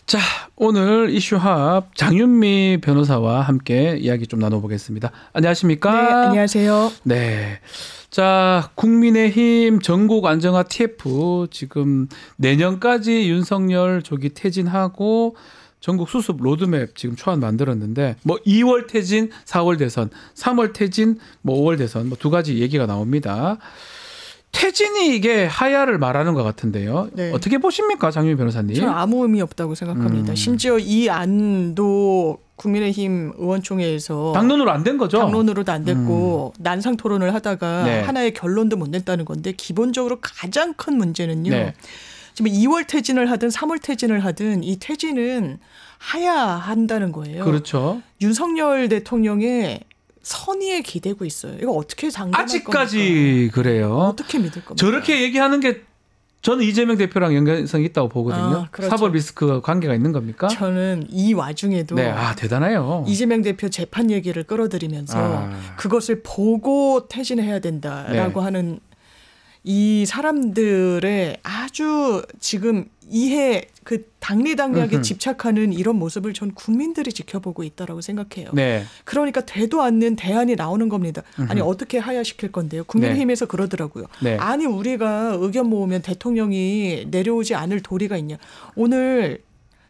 자, 오늘 이슈합 장윤미 변호사와 함께 이야기 좀 나눠보겠습니다. 안녕하십니까? 네, 안녕하세요. 네. 자, 국민의힘 전국 안정화 TF 지금 내년까지 윤석열 조기 퇴진하고 전국 수습 로드맵 지금 초안 만들었는데 뭐 2월 퇴진, 4월 대선, 3월 퇴진, 뭐 5월 대선 뭐 두 가지 얘기가 나옵니다. 퇴진이 이게 하야를 말하는 것 같은데요. 네. 어떻게 보십니까, 장윤미 변호사님? 저는 아무 의미 없다고 생각합니다. 심지어 이 안도 국민의힘 의원총회에서 당론으로 안 된 거죠? 당론으로도 안 됐고 난상 토론을 하다가 네. 하나의 결론도 못 냈다는 건데 기본적으로 가장 큰 문제는요. 네. 지금 2월 퇴진을 하든 3월 퇴진을 하든 이 퇴진은 하야한다는 거예요. 그렇죠. 윤석열 대통령의 선의에 기대고 있어요. 이거 어떻게 장담할 아직까지 겁니까? 그래요. 어떻게 믿을 겁니까? 저렇게 얘기하는 게 저는 이재명 대표랑 연관성이 있다고 보거든요. 그렇죠. 사법 리스크 관계가 있는 겁니까? 저는 이 와중에도 네, 대단해요. 이재명 대표 재판 얘기를 끌어들이면서 그것을 보고 퇴진해야 된다라고 하는 이 사람들의 아주 지금 당리당략에 집착하는 이런 모습을 전 국민들이 지켜보고 있다라고 생각해요. 네. 그러니까 되도 않는 대안이 나오는 겁니다. 아니 어떻게 하야시킬 건데요? 국민의힘에서 그러더라고요. 네. 아니 우리가 의견 모으면 대통령이 내려오지 않을 도리가 있냐. 오늘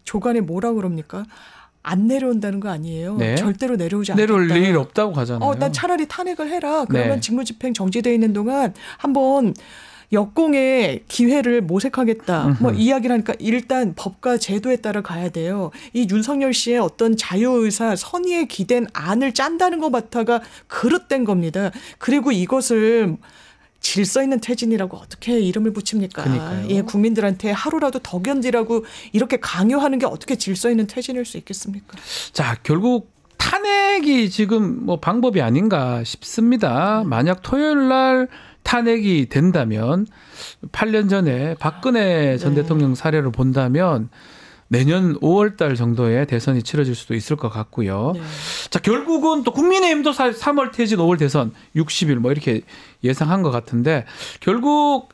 조간에 뭐라 그럽니까? 안 내려온다는 거 아니에요. 네. 절대로 내려오지 않겠다. 내려올 일 없다고 하잖아요. 난 차라리 탄핵을 해라. 그러면 네. 직무집행 정지되어 있는 동안 한번 역공의 기회를 모색하겠다. 뭐 이야기를 하니까 일단 법과 제도에 따라 가야 돼요. 이 윤석열 씨의 어떤 자유의사 선의에 기댄 안을 짠다는 것마다가 그릇된 겁니다. 그리고 이것을 질서 있는 퇴진이라고 어떻게 이름을 붙입니까? 그러니까요. 예, 국민들한테 하루라도 더 견디라고 이렇게 강요하는 게 어떻게 질서 있는 퇴진일 수 있겠습니까? 자, 결국 탄핵이 지금 뭐 방법이 아닌가 싶습니다. 만약 토요일 날 탄핵이 된다면 8년 전에 박근혜 전 대통령 사례를 본다면 내년 5월 달 정도에 대선이 치러질 수도 있을 것 같고요. 네. 자, 결국은 또 국민의힘도 3월 퇴진, 5월 대선 60일 뭐 이렇게 예상한 것 같은데 결국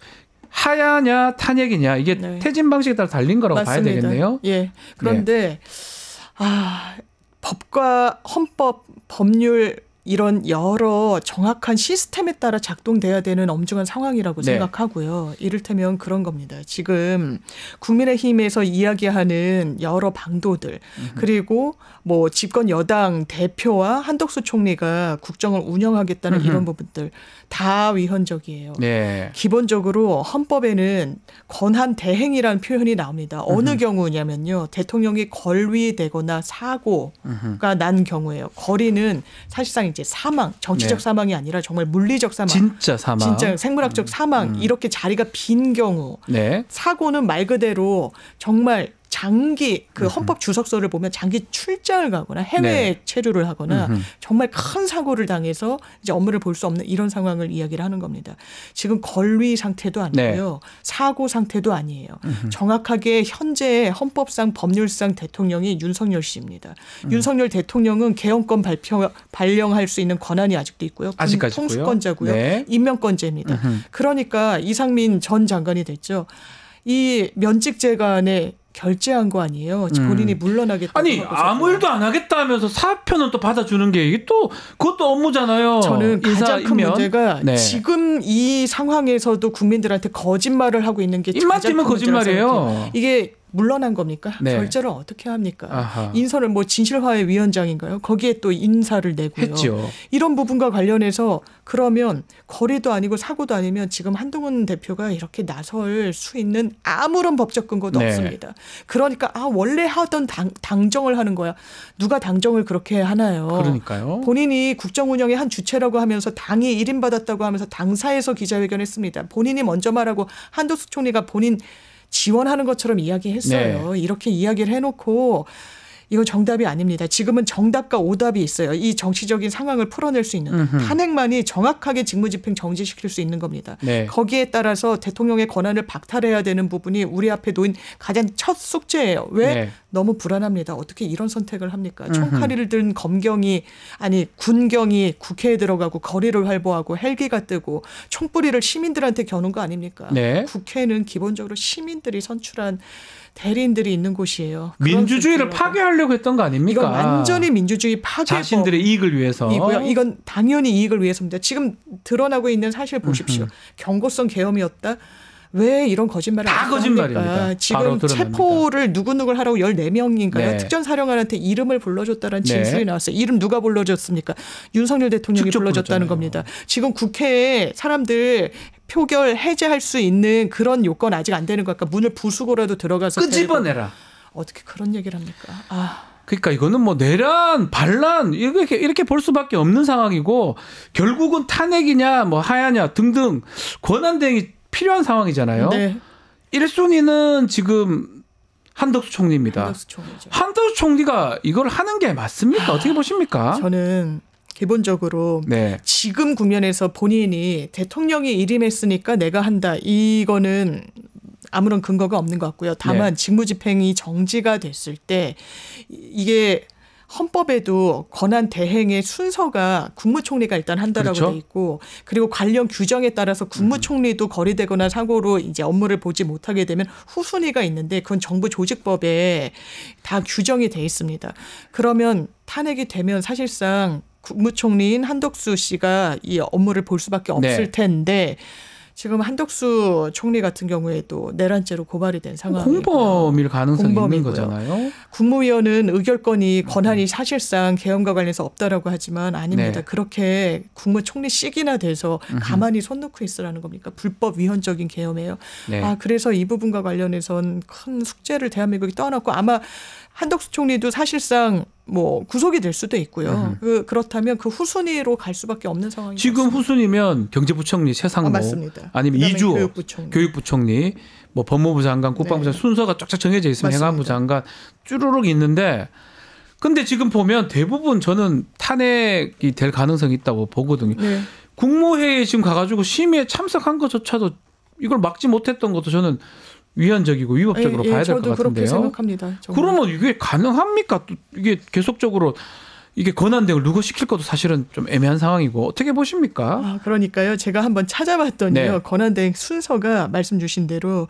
하야냐 탄핵이냐 이게 네. 퇴진 방식에 따라 달린 거라고 맞습니다. 봐야 되겠네요. 예. 그런데 법과 헌법, 법률 이런 여러 정확한 시스템에 따라 작동돼야 되는 엄중한 상황이라고 네. 생각하고요. 이를테면 그런 겁니다. 지금 국민의힘에서 이야기하는 여러 방도들 그리고 뭐 집권 여당 대표와 한덕수 총리가 국정을 운영하겠다는 이런 부분들 다 위헌적이에요. 네. 기본적으로 헌법에는 권한 대행이라는 표현이 나옵니다. 어느 경우냐면요. 대통령이 걸위되거나 사고가 난 경우예요. 걸위는 사실상 이제 사망, 정치적 네. 사망이 아니라 정말 물리적 사망. 진짜 사망. 진짜 생물학적 사망. 이렇게 자리가 빈 경우. 네. 사고는 말 그대로 정말 장기 헌법 주석서를 보면 장기 출장을 가거나 해외에 체류를 하거나 정말 큰 사고를 당해서 이제 업무를 볼 수 없는 이런 상황을 이야기를 하는 겁니다. 지금 걸위 상태도 아니고요. 사고 상태도 아니에요. 정확하게 현재 헌법상 법률상 대통령이 윤석열 씨입니다. 윤석열 대통령은 개헌권 발령할 수 있는 권한이 아직도 있고요. 아직까지 통수권자고요. 네. 임명권자입니다. 그러니까 이상민 전 장관이 됐죠. 이 면직재간에 결재한 거 아니에요. 본인이 물러나겠다고. 아니 아무 일도 안 하겠다 하면서 사표는 또 받아주는 게 이게 또 그것도 업무잖아요. 저는 가장 큰 임면. 문제가 네. 지금 이 상황에서도 국민들한테 거짓말을 하고 있는 게 입만 가장 띄면 큰 문제라고 거짓말이에요. 생각해요. 이게 물러난 겁니까? 네. 결재를 어떻게 합니까? 아하. 인선을 뭐 진실화해 위원장인가요? 거기에 또 인사를 내고요. 했죠. 이런 부분과 관련해서 그러면 거리도 아니고 사고도 아니면 지금 한동훈 대표가 이렇게 나설 수 있는 아무런 법적 근거도 네. 없습니다. 그러니까 원래 하던 당정을 하는 거야. 누가 당정을 그렇게 하나요? 그러니까요. 본인이 국정 운영의 한 주체라고 하면서 당이 1인 받았다고 하면서 당사에서 기자회견했습니다. 본인이 먼저 말하고 한덕수 총리가 본인 지원하는 것처럼 이야기했어요. 네. 이렇게 이야기를 해놓고 이건 정답이 아닙니다. 지금은 정답과 오답이 있어요. 이 정치적인 상황을 풀어낼 수 있는 탄핵만이 정확하게 직무집행 정지시킬 수 있는 겁니다. 네. 거기에 따라서 대통령의 권한을 박탈해야 되는 부분이 우리 앞에 놓인 가장 첫 숙제예요. 왜? 네. 너무 불안합니다. 어떻게 이런 선택을 합니까? 총칼을 든 군경이 국회에 들어가고 거리를 활보하고 헬기가 뜨고 총뿌리를 시민들한테 겨눈 거 아닙니까? 네. 국회는 기본적으로 시민들이 선출한 대리인들이 있는 곳이에요. 민주주의를 파괴하려고 했던 거 아닙니까? 이건 완전히 민주주의 파괴. 자신들의 이익을 위해서. 이건 당연히 이익을 위해서입니다. 지금 드러나고 있는 사실 보십시오. 경고성 계엄이었다. 왜 이런 거짓말을 다 거짓말입니다. 지금 체포를 누구누구를 하라고 14명인가요? 네. 특전사령관한테 이름을 불러줬다는 진술이 나왔어요. 이름 누가 불러줬습니까? 윤석열 대통령이 불러줬다는 겁니다. 지금 국회에 사람들 표결 해제할 수 있는 그런 요건 아직 안 되는 거니까 문을 부수고라도 들어가서 끄집어내라. 어떻게 그런 얘기를 합니까? 그러니까 이거는 뭐 내란, 반란 이렇게 볼 수밖에 없는 상황이고 결국은 탄핵이냐 뭐 하야냐 등등 권한대행이 필요한 상황이잖아요. 네. 1순위는 지금 한덕수 총리입니다. 한덕수 총리죠. 한덕수 총리가 이걸 하는 게 맞습니까? 어떻게 보십니까? 저는 기본적으로 지금 국면에서 본인이 대통령이 일임했으니까 내가 한다. 이거는 아무런 근거가 없는 것 같고요. 다만 직무집행이 정지가 됐을 때 이게 헌법에도 권한 대행의 순서가 국무총리가 일단 한다라고 돼 있고 그리고 관련 규정에 따라서 국무총리도 거리되거나 사고로 이제 업무를 보지 못하게 되면 후순위가 있는데 그건 정부 조직법에 다 규정이 돼 있습니다. 그러면 탄핵이 되면 사실상 국무총리인 한덕수 씨가 이 업무를 볼 수밖에 없을 텐데 지금 한덕수 총리 같은 경우에도 내란죄로 고발이 된 상황이고요. 공범일 가능성이 있는 거잖아요. 국무위원은 의결권이 권한이 사실상 계엄과 관련해서 없다라고 하지만 아닙니다. 그렇게 국무총리씩이나 돼서 가만히 손 놓고 있으라는 겁니까? 불법 위헌적인 계엄이에요. 그래서 이 부분과 관련해서는 큰 숙제를 대한민국이 떠안았고 아마 한덕수 총리도 사실상 뭐 구속이 될 수도 있고요. 그렇다면 그 후순위로 갈 수밖에 없는 상황입니다. 지금 후순위면 경제부총리 최상목, 맞습니다. 아니면 이주호 교육부총리, 뭐 법무부 장관, 국방부 장관 순서가 쫙쫙 정해져 있으면 맞습니다. 행안부 장관 쭈루룩 있는데, 근데 지금 보면 대부분 저는 탄핵이 될 가능성이 있다고 보거든요. 국무회의에 지금 가가지고 심의에 참석한 것조차도 이걸 막지 못했던 것도 저는 위헌적이고 위법적으로 봐야 될 것 같은데요. 저도 그렇게 생각합니다. 정말. 그러면 이게 가능합니까? 또 이게 계속적으로 이게 권한대행을 누구 시킬 것도 사실은 좀 애매한 상황이고 어떻게 보십니까? 그러니까요. 제가 한번 찾아봤더니요. 권한대행 순서가 말씀 주신 대로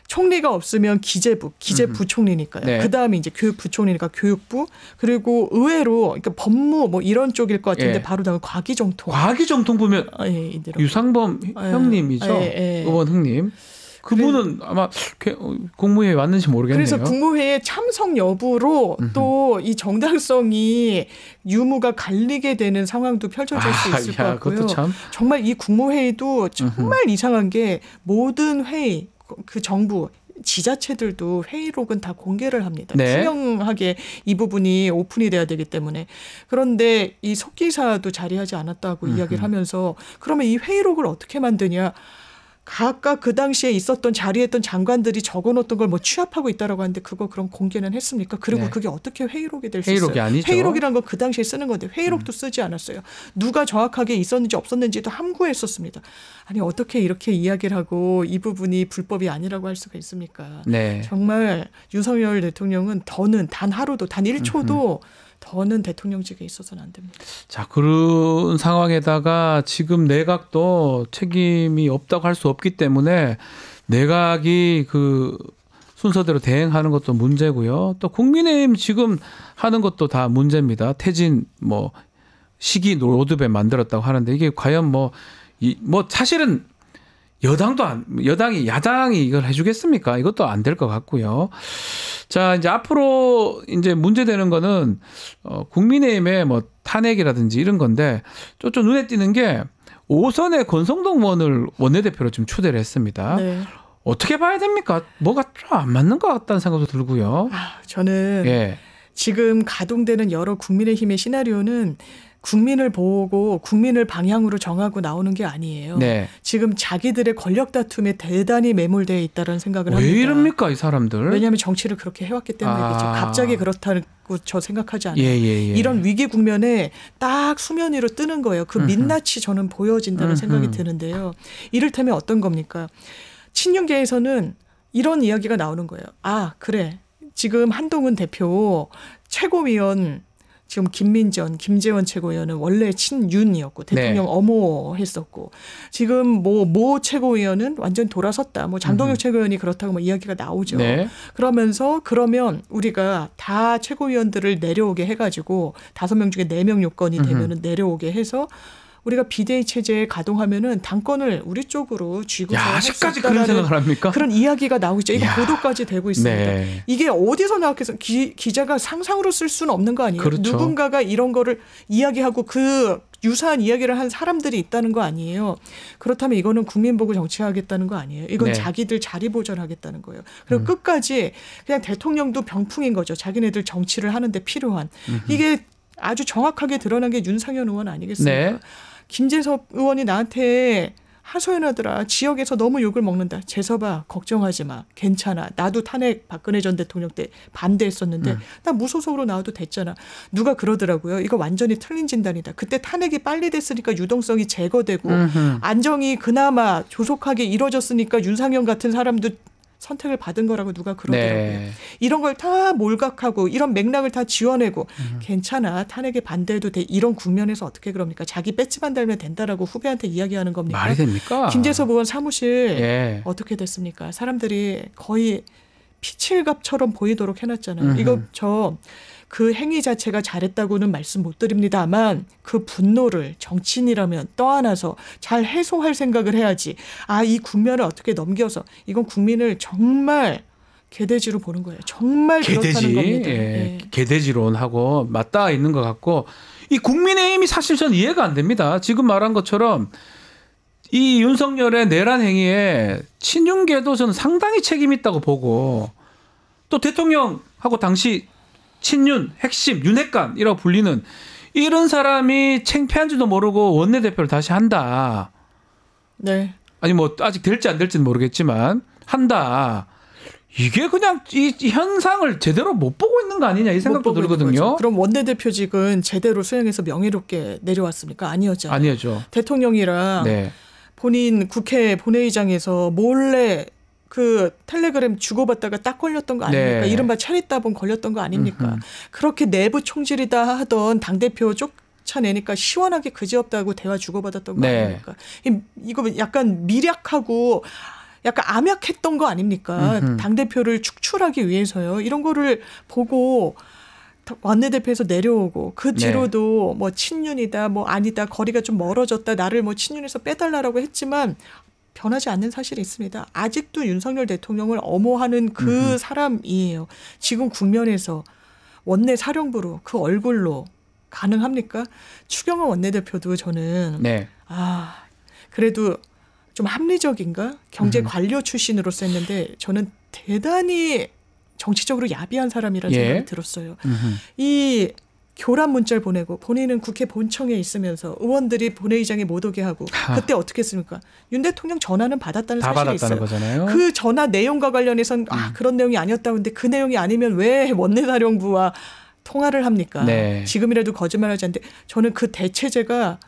총리가 없으면 기재부총리니까요. 그다음에 이제 교육부총리니까 교육부, 그리고 의외로 그러니까 법무 뭐 이런 쪽일 것 같은데 바로 다음 과기정통. 과기정통부면 유상범 형님이죠. 의원 형님. 그분은 아마 국무회의에 왔는지 모르겠네요. 그래서 국무회의 참석 여부로 또 이 정당성이 유무가 갈리게 되는 상황도 펼쳐질 수 있을 것 같고요. 정말 이 국무회의도 정말 이상한 게 모든 회의, 그 정부 지자체들도 회의록은 다 공개를 합니다. 투명하게 이 부분이 오픈이 돼야 되기 때문에. 그런데 이 속기사도 자리하지 않았다고 이야기를 하면서 그러면 이 회의록을 어떻게 만드냐. 각각 그 당시에 있었던 자리에 있던 장관들이 적어놓던 걸 뭐 취합하고 있다라고 하는데 그럼 공개는 했습니까? 그리고 그게 어떻게 회의록이 될 수 있어요? 회의록이 아니죠. 회의록이란 건 그 당시에 쓰는 건데 회의록도 쓰지 않았어요. 누가 정확하게 있었는지 없었는지도 함구했었습니다. 아니 어떻게 이렇게 이야기를 하고 이 부분이 불법이 아니라고 할 수가 있습니까? 정말 윤석열 대통령은 더는 단 하루도 단 1초도 더는 대통령직에 있어서는 안 됩니다. 자, 그런 상황에다가 지금 내각도 책임이 없다고 할 수 없기 때문에 내각이 그 순서대로 대행하는 것도 문제고요. 또 국민의힘 지금 하는 것도 다 문제입니다. 퇴진 뭐 시기 로드맵 만들었다고 하는데 이게 과연 뭐 사실은 야당이 이걸 해주겠습니까? 이것도 안 될 것 같고요. 자, 이제 앞으로 이제 문제되는 거는 국민의힘의 뭐 탄핵이라든지 이런 건데 좀 눈에 띄는 게 5선의 권성동 의원을 원내대표로 지금 추대를 했습니다. 어떻게 봐야 됩니까? 뭐가 좀 안 맞는 것 같다는 생각도 들고요. 저는 지금 가동되는 여러 국민의힘의 시나리오는 국민을 보고 국민을 방향으로 정하고 나오는 게 아니에요. 지금 자기들의 권력 다툼에 대단히 매몰되어 있다는 생각을 합니다. 왜 이럽니까 이 사람들? 왜냐하면 정치를 그렇게 해왔기 때문이겠죠. 갑자기 그렇다고 저 생각하지 않아요. 이런 위기 국면에 딱 수면 위로 뜨는 거예요. 그 민낯이 저는 보여진다는 생각이 드는데요. 이를테면 어떤 겁니까? 친윤계에서는 이런 이야기가 나오는 거예요. 그래. 지금 한동훈 대표 최고위원 지금 김재원 최고위원은 원래 친윤이었고 대통령 네. 엄호했었고 지금 모 최고위원은 완전 돌아섰다. 뭐 장동혁 최고위원이 그렇다고 뭐 이야기가 나오죠. 네. 그러면 우리가 다 최고위원들을 내려오게 해가지고 5명 중에 4명 요건이 되면은 내려오게 해서 우리가 비대위 체제에 가동하면은 당권을 우리 쪽으로 쥐고 아직까지 그런 생각을 합니까? 그런 이야기가 나오고 있죠. 이거 보도까지 되고 있습니다. 네. 이게 어디서 나왔겠어? 기자가 상상으로 쓸 수는 없는 거 아니에요? 그렇죠. 누군가가 이런 거를 이야기하고 그 유사한 이야기를 한 사람들이 있다는 거 아니에요? 그렇다면 이거는 국민 보고 정치하겠다는 거 아니에요? 이건 네. 자기들 자리 보전하겠다는 거예요. 그리고 끝까지 그냥 대통령도 병풍인 거죠. 자기네들 정치를 하는데 필요한. 이게 아주 정확하게 드러난 게 윤상현 의원 아니겠습니까? 네. 김재섭 의원이 나한테 하소연하더라. 지역에서 너무 욕을 먹는다. 재섭아 걱정하지 마. 괜찮아. 나도 탄핵 박근혜 전 대통령 때 반대했었는데 나 무소속으로 나와도 됐잖아. 누가 그러더라고요. 이거 완전히 틀린 진단이다. 그때 탄핵이 빨리 됐으니까 유동성이 제거되고 안정이 그나마 조속하게 이루어졌으니까 윤상현 같은 사람도 선택을 받은 거라고 누가 그러더라고요. 네. 이런 걸 다 몰각하고 이런 맥락을 다 지워내고 괜찮아. 탄핵에 반대해도 돼. 이런 국면에서 어떻게 그럽니까? 자기 배지만 달면 된다라고 후배한테 이야기하는 겁니까? 말이 됩니까? 김재섭 의원 사무실 예. 어떻게 됐습니까? 사람들이 거의 피칠갑처럼 보이도록 해놨잖아요. 이거 그 행위 자체가 잘했다고는 말씀 못 드립니다만 그 분노를 정치인이라면 떠안아서 잘 해소할 생각을 해야지. 이 국면을 어떻게 넘겨서 이건 국민을 정말 개돼지로 보는 거예요. 정말 그렇다는 겁니다. 예. 개돼지론하고 맞닿아 있는 것 같고 이 국민의힘이 사실 전 이해가 안 됩니다. 지금 말한 것처럼 이 윤석열의 내란 행위에 친윤계도 저는 상당히 책임 있다고 보고 또 대통령하고 당시 친윤, 핵심, 윤핵관이라고 불리는 이런 사람이 창피한지도 모르고 원내대표를 다시 한다. 네. 아니 뭐 아직 될지 안 될지는 모르겠지만 한다. 이게 그냥 이 현상을 제대로 못 보고 있는 거 아니냐 이 생각도 들거든요. 그럼 원내대표직은 제대로 수행해서 명예롭게 내려왔습니까? 아니었잖아요. 아니었죠. 대통령이랑 네. 본인 국회 본회의장에서 몰래 그 텔레그램 주고받다가 딱 걸렸던 거 아닙니까? 네. 이른바 차리따봉 걸렸던 거 아닙니까? 그렇게 내부 총질이다 하던 당대표 쫓아내니까 시원하게 그지없다고 대화 주고받았던 거 네. 아닙니까? 이거 약간 미략하고 약간 암약했던 거 아닙니까? 당대표를 축출하기 위해서요. 이런 거를 보고 원내대표에서 내려오고 그 뒤로도 뭐 친윤이다 뭐 아니다 거리가 좀 멀어졌다 나를 뭐 친윤에서 빼달라고 했지만 변하지 않는 사실이 있습니다. 아직도 윤석열 대통령을 엄호하는 그 사람이에요. 지금 국면에서 원내 사령부로 그 얼굴로 가능합니까? 추경호 원내대표도 저는 네. 그래도 좀 합리적인가? 경제 관료 출신으로서 했는데 저는 대단히 정치적으로 야비한 사람이라는 생각이 들었어요. 이 교란 문자를 보내고 본인은 국회 본청에 있으면서 의원들이 본회의장에 못 오게 하고 그때 어떻게 했습니까? 윤 대통령 전화는 받았다는 다 사실이 받았다는 있어요. 거잖아요. 그 전화 내용과 관련해서는 그런 내용이 아니었다고 하는데 그 내용이 아니면 왜 원내사령부와 통화를 합니까? 네. 지금이라도 거짓말하지 않는데 저는 그 대체제가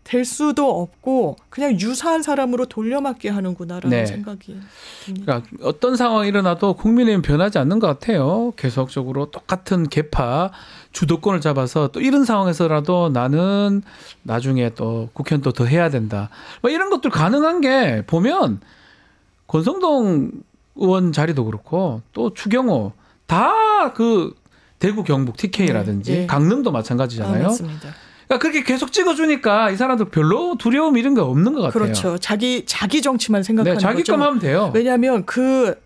될 수도 없고 그냥 유사한 사람으로 돌려막게 하는구나라는 생각이 듭니다. 그러니까 어떤 상황이 일어나도 국민의힘 변하지 않는 것 같아요. 계속적으로 똑같은 계파 주도권을 잡아서 또 이런 상황에서라도 나는 나중에 또 국회는 또 더 해야 된다. 뭐 이런 것들 가능한 게 보면 권성동 의원 자리도 그렇고 또 추경호 다 그 대구 경북 TK라든지 강릉도 마찬가지잖아요. 맞습니다. 그러니까 그렇게 계속 찍어주니까 이 사람들 별로 두려움 이런 게 없는 것 같아요. 그렇죠. 자기 정치만 생각하는 자기 거죠. 것만 하면 돼요. 왜냐하면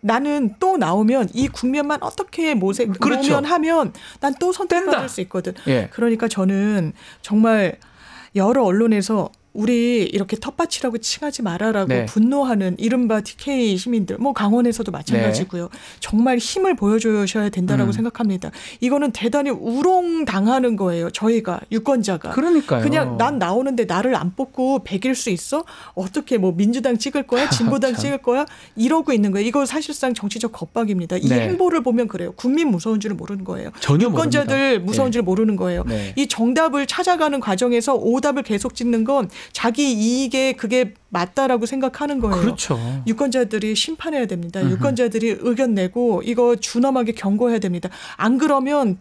나는 또 나오면 이 국면만 어떻게 모면하면 난 또 선택받을 수 있거든. 그러니까 저는 정말 여러 언론에서 우리 이렇게 텃밭이라고 칭하지 말아라고 분노하는 이른바 TK 시민들, 뭐 강원에서도 마찬가지고요. 정말 힘을 보여주셔야 된다라고 생각합니다. 이거는 대단히 우롱당하는 거예요. 저희가 유권자가. 그러니까요. 그냥 난 나오는데 나를 안 뽑고 100일 수 있어? 어떻게 뭐 민주당 찍을 거야? 진보당 찍을 거야? 이러고 있는 거예요. 이거 사실상 정치적 겁박입니다. 이 행보를 보면 그래요. 국민 무서운 줄 모르는 거예요. 전혀 유권자들 모릅니다. 무서운 줄 모르는 거예요. 이 정답을 찾아가는 과정에서 오답을 계속 찍는 건 자기 이익에 그게 맞다라고 생각하는 거예요. 그렇죠. 유권자들이 심판해야 됩니다. 유권자들이 의견 내고 이거 준엄하게 경고해야 됩니다. 안 그러면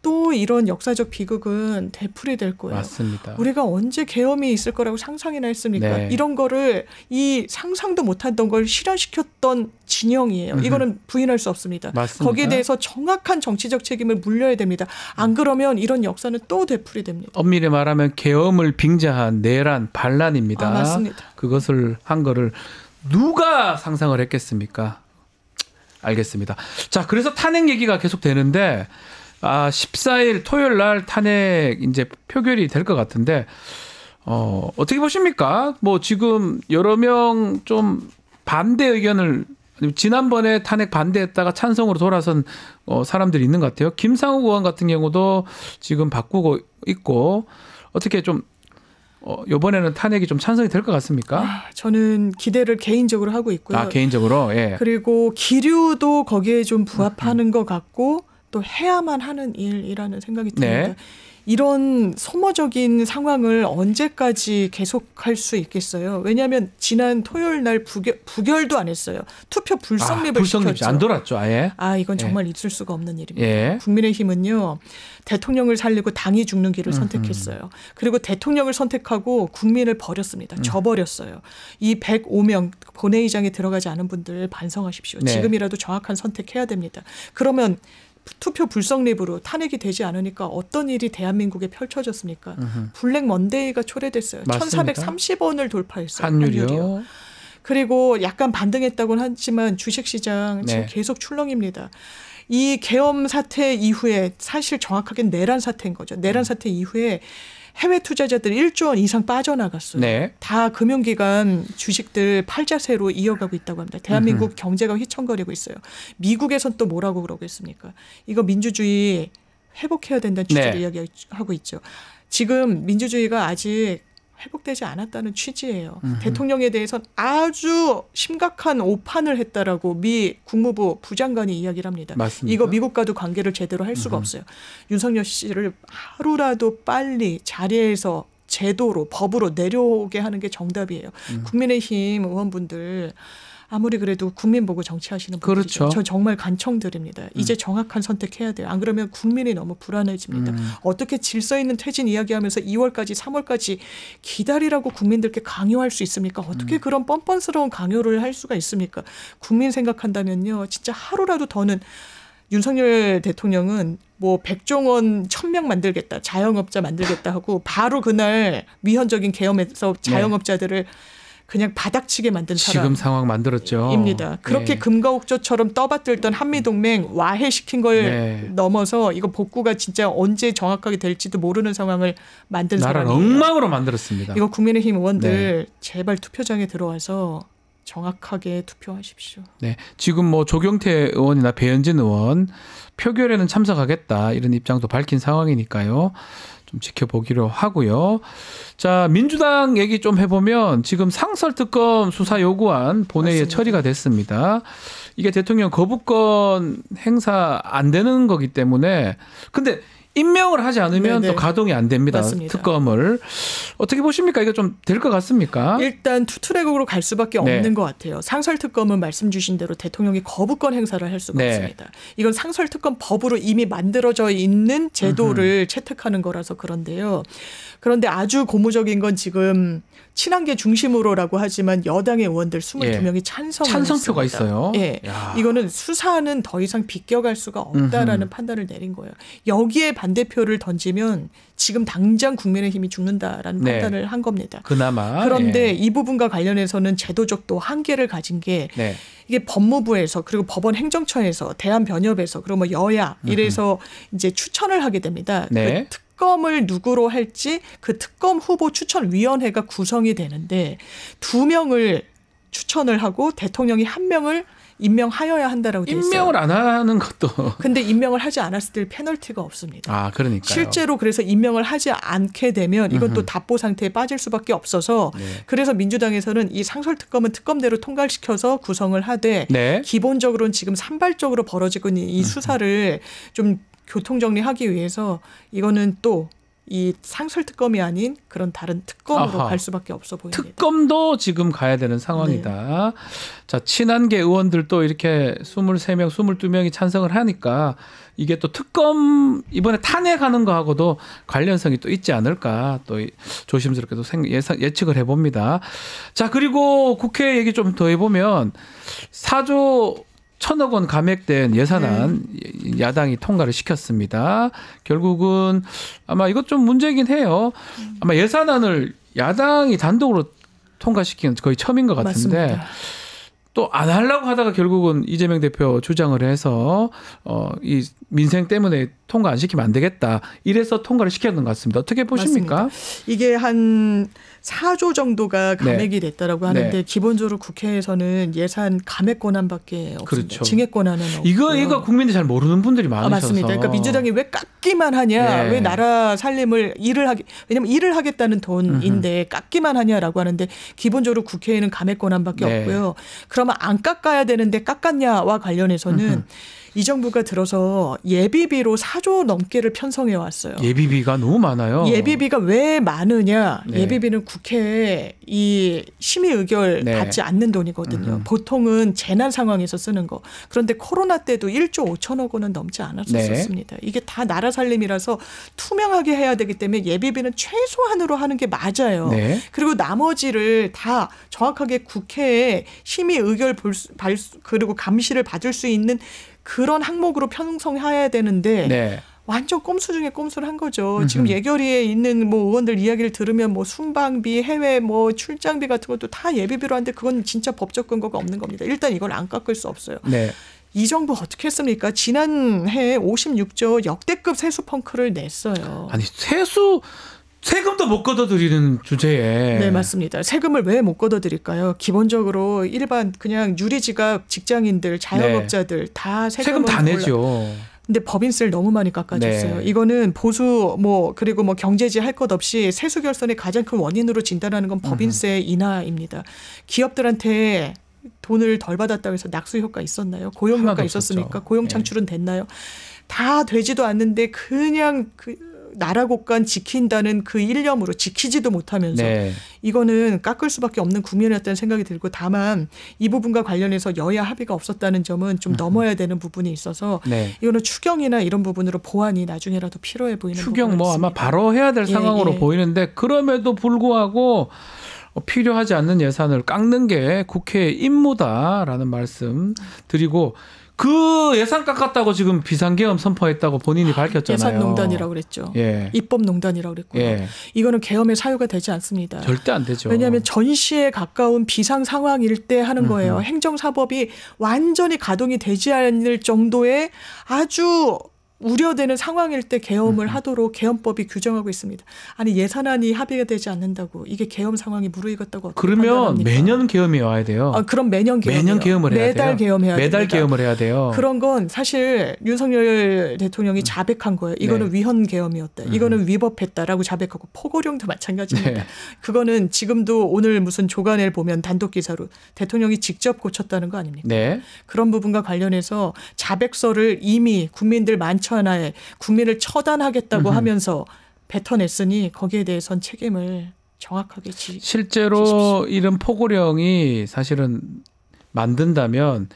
또 이런 역사적 비극은 되풀이될 거예요. 맞습니다. 우리가 언제 계엄이 있을 거라고 상상이나 했습니까? 네. 이런 거를 이 상상도 못했던 걸 실현시켰던 진영이에요. 이거는 부인할 수 없습니다. 맞습니다. 거기에 대해서 정확한 정치적 책임을 물려야 됩니다. 안 그러면 이런 역사는 또 되풀이됩니다. 엄밀히 말하면 계엄을 빙자한 내란, 반란입니다. 맞습니다. 그것을 한 거를 누가 상상을 했겠습니까? 알겠습니다. 자, 그래서 탄핵 얘기가 계속 되는데 14일 토요일 날 탄핵 이제 표결이 될 것 같은데 어떻게 보십니까? 뭐 지금 여러 명 좀 반대 의견을 지난번에 탄핵 반대했다가 찬성으로 돌아선 사람들이 있는 것 같아요. 김상욱 의원 같은 경우도 지금 바꾸고 있고 어떻게 좀 이번에는 탄핵이 좀 찬성이 될 것 같습니까? 저는 기대를 개인적으로 하고 있고요. 개인적으로 예. 그리고 기류도 거기에 좀 부합하는 것 같고 또 해야만 하는 일이라는 생각이 듭니다. 네. 이런 소모적인 상황을 언제까지 계속할 수 있겠어요? 왜냐하면 지난 토요일 날 부결도 안 했어요. 투표 불성립을 시켰죠. 안 돌았죠, 아예. 이건 정말 있을 수가 없는 일입니다. 예. 국민의힘은요. 대통령을 살리고 당이 죽는 길을 선택했어요. 그리고 대통령을 선택하고 국민을 버렸습니다. 저버렸어요. 이 105명 본회의장에 들어가지 않은 분들 반성하십시오. 네. 지금이라도 정확한 선택해야 됩니다. 그러면 투표 불성립으로 탄핵이 되지 않으니까 어떤 일이 대한민국에 펼쳐졌습니까? 블랙 먼데이가 초래됐어요. 맞습니다. 1,430원을 돌파했어요. 환율이요. 그리고 약간 반등했다고는 하지만 주식시장 지금 네. 계속 출렁입니다. 이 계엄 사태 이후에 사실 정확하게 내란 사태인 거죠. 내란 사태 이후에 해외 투자자들 1조 원 이상 빠져나갔어요. 네. 다 금융기관 주식들 팔자세로 이어가고 있다고 합니다. 대한민국 경제가 휘청거리고 있어요. 미국에선 또 뭐라고 그러고 있습니까? 이거 민주주의 회복해야 된다는 취지로 네. 이야기하고 있죠. 지금 민주주의가 아직 회복되지 않았다는 취지예요. 대통령에 대해서는 아주 심각한 오판을 했다라고 미 국무부 부장관이 이야기를 합니다. 맞습니다. 이거 미국과도 관계를 제대로 할 수가 없어요. 윤석열 씨를 하루라도 빨리 자리에서 제도로 법으로 내려오게 하는 게 정답이에요. 국민의힘 의원분들 아무리 그래도 국민 보고 정치하시는 분들이죠. 그렇죠. 저 정말 간청드립니다. 이제 정확한 선택해야 돼요. 안 그러면 국민이 너무 불안해집니다. 어떻게 질서 있는 퇴진 이야기하면서 2월까지 3월까지 기다리라고 국민들께 강요할 수 있습니까? 어떻게 그런 뻔뻔스러운 강요를 할 수가 있습니까? 국민 생각한다면요. 진짜 하루라도 더는 윤석열 대통령은 뭐 백종원 1,000명 만들겠다, 자영업자 만들겠다 하고 바로 그날 위헌적인 계엄에서 자영업자들을 그냥 바닥치게 만든 사람. 지금 상황 만들었죠. 입니다. 그렇게 네. 금가옥조처럼 떠받들던 한미동맹 와해시킨 걸 네. 넘어서 이거 복구가 진짜 언제 정확하게 될지도 모르는 상황을 만든 나라를 사람이에요. 엉망으로 만들었습니다. 이거 국민의힘 의원들 제발 투표장에 들어와서 정확하게 투표하십시오. 네, 지금 뭐 조경태 의원이나 배현진 의원 표결에는 참석하겠다 이런 입장도 밝힌 상황이니까요. 좀 지켜보기로 하고요. 자, 민주당 얘기 좀 해보면 지금 상설특검 수사 요구안 본회의에 맞습니다. 처리가 됐습니다. 이게 대통령 거부권 행사 안 되는 거기 때문에 근데 임명을 하지 않으면 네네. 또 가동이 안 됩니다. 맞습니다. 특검을. 어떻게 보십니까? 이거 좀 될 것 같습니까? 일단 투트랙으로 갈 수밖에 네. 없는 것 같아요. 상설특검은 말씀 주신 대로 대통령이 거부권 행사를 할 수가 네. 없습니다. 이건 상설특검 법으로 이미 만들어져 있는 제도를 채택하는 거라서 그런데요. 그런데 아주 고무적인 건 지금 친한계 중심으로라고 하지만 여당의 의원들 22명이 찬성을 찬성표가 했습니다. 있어요. 예. 야. 이거는 수사는 더 이상 비껴갈 수가 없다라는 판단을 내린 거예요. 여기에 반대표를 던지면 지금 당장 국민의힘이 죽는다라는 네. 판단을 한 겁니다. 그나마. 그런데 예. 이 부분과 관련해서는 제도적 또 한계를 가진 게 네. 이게 법무부에서 그리고 법원 행정처에서 대한변협에서 그리고 뭐 여야 이래서 이제 추천을 하게 됩니다. 네. 그 특검을 누구로 할지 그 특검 후보 추천위원회가 구성이 되는데 2명을 추천을 하고 대통령이 1명을 임명하여야 한다라고 돼 있어요. 임명을 안 하는 것도. 근데 임명을 하지 않았을 때 페널티가 없습니다. 아, 그러니까요. 실제로 그래서 임명을 하지 않게 되면 이건 또 답보 상태에 빠질 수밖에 없어서 네. 그래서 민주당에서는 이 상설특검은 특검대로 통과시켜서 구성을 하되 네. 기본적으로는 지금 산발적으로 벌어지고 있는 이 수사를 좀 교통정리하기 위해서 이거는 또 이 상설 특검이 아닌 그런 다른 특검으로 아하. 갈 수밖에 없어 보입니다. 특검도 지금 가야 되는 상황이다. 자, 친한계 의원들도 이렇게 23명, 22명이 찬성을 하니까 이게 또 특검 이번에 탄핵하는 거하고도 관련성이 또 있지 않을까 또 조심스럽게도 예측을 해봅니다. 자, 그리고 국회 얘기 좀 더 해보면 4조 1,000억 원 감액된 예산안 야당이 통과를 시켰습니다. 결국은 아마 이것 좀 문제이긴 해요. 아마 예산안을 야당이 단독으로 통과시키는 거의 처음인 것 같은데 맞습니다. 또 안 하려고 하다가 결국은 이재명 대표 주장을 해서 이 민생 때문에 통과 안 시키면 안 되겠다. 이래서 통과를 시켰던 것 같습니다. 어떻게 보십니까? 맞습니다. 이게 한 4조 정도가 감액이 됐다라고 하는데 네. 기본적으로 국회에서는 예산 감액 권한밖에 없습니다. 그렇죠. 증액 권한은 없고요. 이거 국민들이 잘 모르는 분들이 많으셔서. 맞습니다. 그러니까 민주당이 왜 깎기만 하냐, 네. 왜 나라 살림을 왜냐면 일을 하겠다는 돈인데 깎기만 하냐라고 하는데 기본적으로 국회에는 감액 권한밖에 네. 없고요. 그러면 안 깎아야 되는데 깎았냐와 관련해서는 이 정부가 들어서 예비비로 4조 넘게를 편성해 왔어요. 예비비가 너무 많아요. 예비비가 왜 많으냐? 네. 예비비는 국회에 이 심의 의결 네. 받지 않는 돈이거든요. 보통은 재난 상황에서 쓰는 거. 그런데 코로나 때도 1조 5천억 원은 넘지 않았었습니다. 이게 다 나라 살림이라서 투명하게 해야 되기 때문에 예비비는 최소한으로 하는 게 맞아요. 네. 그리고 나머지를 다 정확하게 국회에 심의 의결 그리고 감시를 받을 수 있는 그런 항목으로 편성해야 되는데 네. 완전 꼼수 중에 꼼수를 한 거죠. 지금 예결위에 있는 뭐 의원들 이야기를 들으면 뭐 순방비, 해외 뭐 출장비 같은 것도 다 예비비로 하는데 그건 진짜 법적 근거가 없는 겁니다. 일단 이걸 안 깎을 수 없어요. 네. 이 정부 어떻게 했습니까? 지난해 56조 역대급 세수 펑크를 냈어요. 아니 세금도 못 걷어들이는 주제에. 네, 맞습니다. 세금을 왜 못 걷어들일까요? 기본적으로 일반 그냥 유리지갑 직장인들, 자영업자들 다 세금 다 내죠. 근데 법인세를 너무 많이 깎아줬어요. 네. 이거는 보수 그리고 경제지 할 것 없이 세수 결손의 가장 큰 원인으로 진단하는 건 법인세 인하입니다. 기업들한테 돈을 덜 받았다고 해서 낙수 효과 있었나요? 고용 효과 있었습니까? 없었죠. 고용 창출은 됐나요? 다 되지도 않는데 그냥 나라 곳간 지킨다는 그 일념으로 지키지도 못하면서 네. 이거는 깎을 수밖에 없는 국면이었다는 생각이 들고 다만 이 부분과 관련해서 여야 합의가 없었다는 점은 좀 넘어야 되는 부분이 있어서 네. 이거는 추경이나 이런 부분으로 보완이 나중에라도 필요해 보이는 추경 부분이 아마 있습니다. 바로 해야 될 상황으로 보이는데 그럼에도 불구하고 필요하지 않는 예산을 깎는 게 국회의 임무다라는 말씀 드리고 그 예산 깎았다고 지금 비상계엄 선포했다고 본인이 밝혔잖아요. 예산농단이라고 그랬죠. 예. 입법농단이라고 그랬고요. 예. 이거는 계엄의 사유가 되지 않습니다. 절대 안 되죠. 왜냐하면 전시에 가까운 비상 상황일 때 하는 거예요. 행정사법이 완전히 가동이 되지 않을 정도의 아주 우려되는 상황일 때 계엄을 하도록 계엄법이 규정하고 있습니다. 아니 예산안이 합의가 되지 않는다고 이게 계엄 상황이 무르익었다고 어떻게 그러면 판단합니까? 매년 계엄이 와야 돼요. 그럼 매년 계엄을 해야 매달 돼요. 계엄해야 매달 됩니다. 계엄을 해야 돼요. 그런 건 사실 윤석열 대통령이 자백한 거예요. 이거는 네. 위헌 계엄이었다. 이거는 위법했다라고 자백하고 포고령도 마찬가지입니다. 네. 그거는 지금도 오늘 무슨 조간을 보면 단독 기사로 대통령이 직접 고쳤다는 거 아닙니까? 네. 그런 부분과 관련해서 자백서를 이미 국민들 만천하에 국민을 처단하겠다고 하면서 뱉어냈으니 거기에 대해선 책임을 정확하게 실제로 지십시오. 이런 포고령이 사실은 만든다면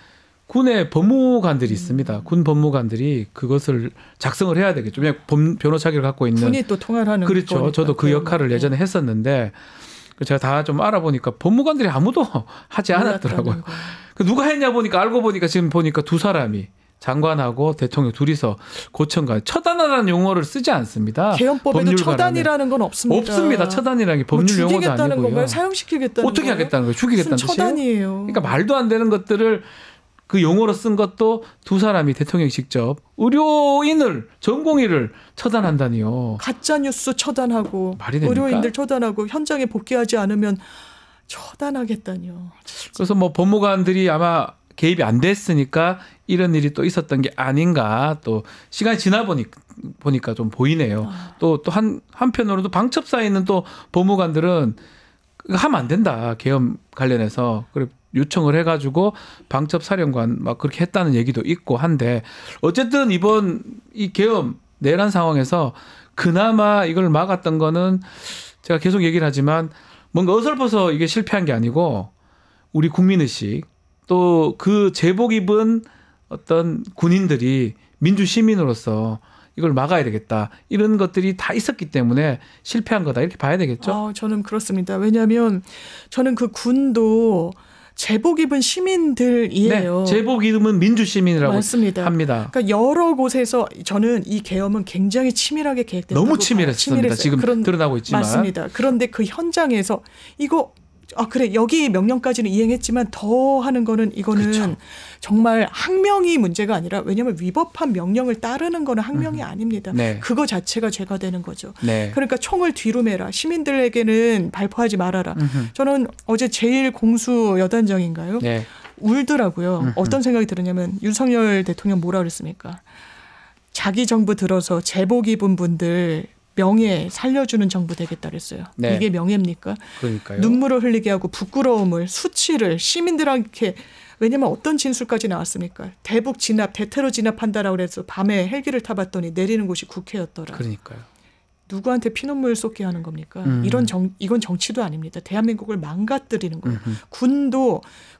군의 법무관들이 있습니다. 군 법무관들이 그것을 작성을 해야 되겠죠. 왜냐하면 변호사기를 갖고 있는. 군이 또 통화를 하는 그렇죠. 거니까. 저도 그 역할을 예전에 했었는데 제가 다 좀 알아보니까 법무관들이 아무도 하지 않았더라고요. 누가 했냐 보니까 알고 보니까 지금 보니까 두 사람이 장관하고 대통령 둘이서 고청가 처단하라는 용어를 쓰지 않습니다. 계엄법에도 처단이라는 건 없습니다. 없습니다. 처단이라는 게 법률 용어도 죽이겠다는 아니고요. 건가요? 사형시키겠다는 어떻게 거예요? 하겠다는 거예요? 죽이겠다는 무슨 뜻이에요? 처단이에요. 그러니까 말도 안 되는 것들을 그 용어로 쓴 것도 두 사람이 대통령이 직접 의료인을 전공의를 처단한다니요. 가짜 뉴스 처단하고 말이 됩니까? 의료인들 처단하고 현장에 복귀하지 않으면 처단하겠다니요. 그래서 뭐 법무관들이 아마 개입이 안 됐으니까 이런 일이 또 있었던 게 아닌가 또 시간이 지나 보니까 좀 보이네요. 또 한편으로도 방첩사에 있는 또 법무관들은 하면 안 된다. 계엄 관련해서. 그리고 요청을 해가지고 방첩사령관 막 그렇게 했다는 얘기도 있고 한데 어쨌든 이번 이 계엄 내란 상황에서 그나마 이걸 막았던 거는 제가 계속 얘기를 하지만 뭔가 어설퍼서 이게 실패한 게 아니고 우리 국민의식 또 그 제복 입은 어떤 군인들이 민주 시민으로서 이걸 막아야 되겠다. 이런 것들이 다 있었기 때문에 실패한 거다. 이렇게 봐야 되겠죠? 저는 그렇습니다. 왜냐하면 저는 그 군도 제복 입은 시민들이에요. 네, 제복 입은 민주 시민이라고 맞습니다. 합니다. 그러니까 여러 곳에서 저는 이 계엄은 굉장히 치밀하게 계획됐다고 너무 치밀했습니다. 지금 드러나고 있지만. 맞습니다. 그런데 그 현장에서 이거 그래 여기 명령까지는 이행했지만 더 하는 거는 이거는 그렇죠. 정말 항명이 문제가 아니라 왜냐하면 위법한 명령을 따르는 거는 항명이 아닙니다. 네. 그거 자체가 죄가 되는 거죠. 네. 그러니까 총을 뒤로 매라. 시민들에게는 발포하지 말아라. 저는 어제 제1공수여단장인가요? 네. 울더라고요. 어떤 생각이 들었냐면 윤석열 대통령 뭐라 그랬습니까? 자기 정부 들어서 제복 입은 분들 명예 살려주는 정부 되겠다 그랬어요. 네. 이게 명예입니까? 그러니까요. 눈물을 흘리게 하고 부끄러움을 수치를 시민들한테 왜냐면 어떤 진술까지 나왔습니까? 대북 진압, 대테러 진압한다라고 그래서 밤에 헬기를 타봤더니 내리는 곳이 국회였더라. 그러니까요. 누구한테 피눈물 쏟게 하는 겁니까? 이건 정치도 아닙니다. 대한민국을 망가뜨리는 거예요.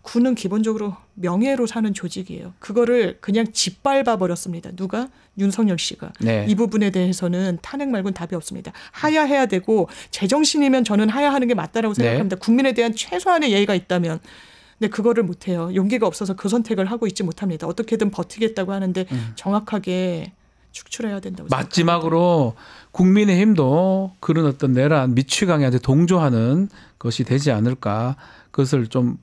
군은 기본적으로 명예로 사는 조직이에요. 그거를 그냥 짓밟아 버렸습니다. 누가? 윤석열 씨가. 네. 이 부분에 대해서는 탄핵 말고는 답이 없습니다. 하야해야 되고 제정신이면 저는 하야하는 게 맞다라고 생각합니다. 국민에 대한 최소한의 예의가 있다면. 근데 그거를 못해요. 용기가 없어서 그 선택을 하고 있지 못합니다. 어떻게든 버티겠다고 하는데 정확하게 축출해야 된다고 생각합니다. 마지막으로 국민의힘도 그런 어떤 내란 미취강에한테 동조하는 것이 되지 않을까. 그것을 좀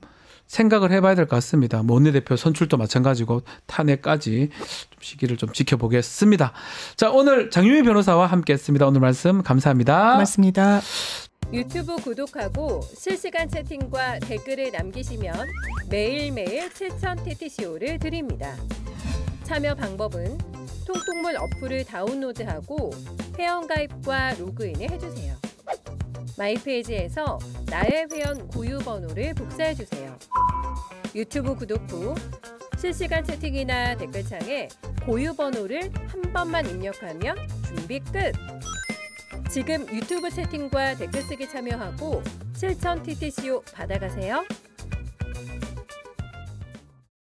생각을 해봐야 될 것 같습니다. 뭐 원내대표 선출도 마찬가지고 탄핵까지 좀 시기를 좀 지켜보겠습니다. 자, 오늘 장유미 변호사와 함께했습니다. 오늘 말씀 감사합니다. 고맙습니다. 유튜브 구독하고 실시간 채팅과 댓글을 남기시면 매일매일 7,000TTCO를 드립니다. 참여 방법은 통통물 어플을 다운로드하고 회원가입과 로그인을 해주세요. 마이페이지에서 나의 회원 고유 번호를 복사해주세요. 유튜브 구독 후 실시간 채팅이나 댓글창에 고유 번호를 한 번만 입력하면 준비 끝! 지금 유튜브 채팅과 댓글 쓰기 참여하고 7,000TTCO 받아가세요.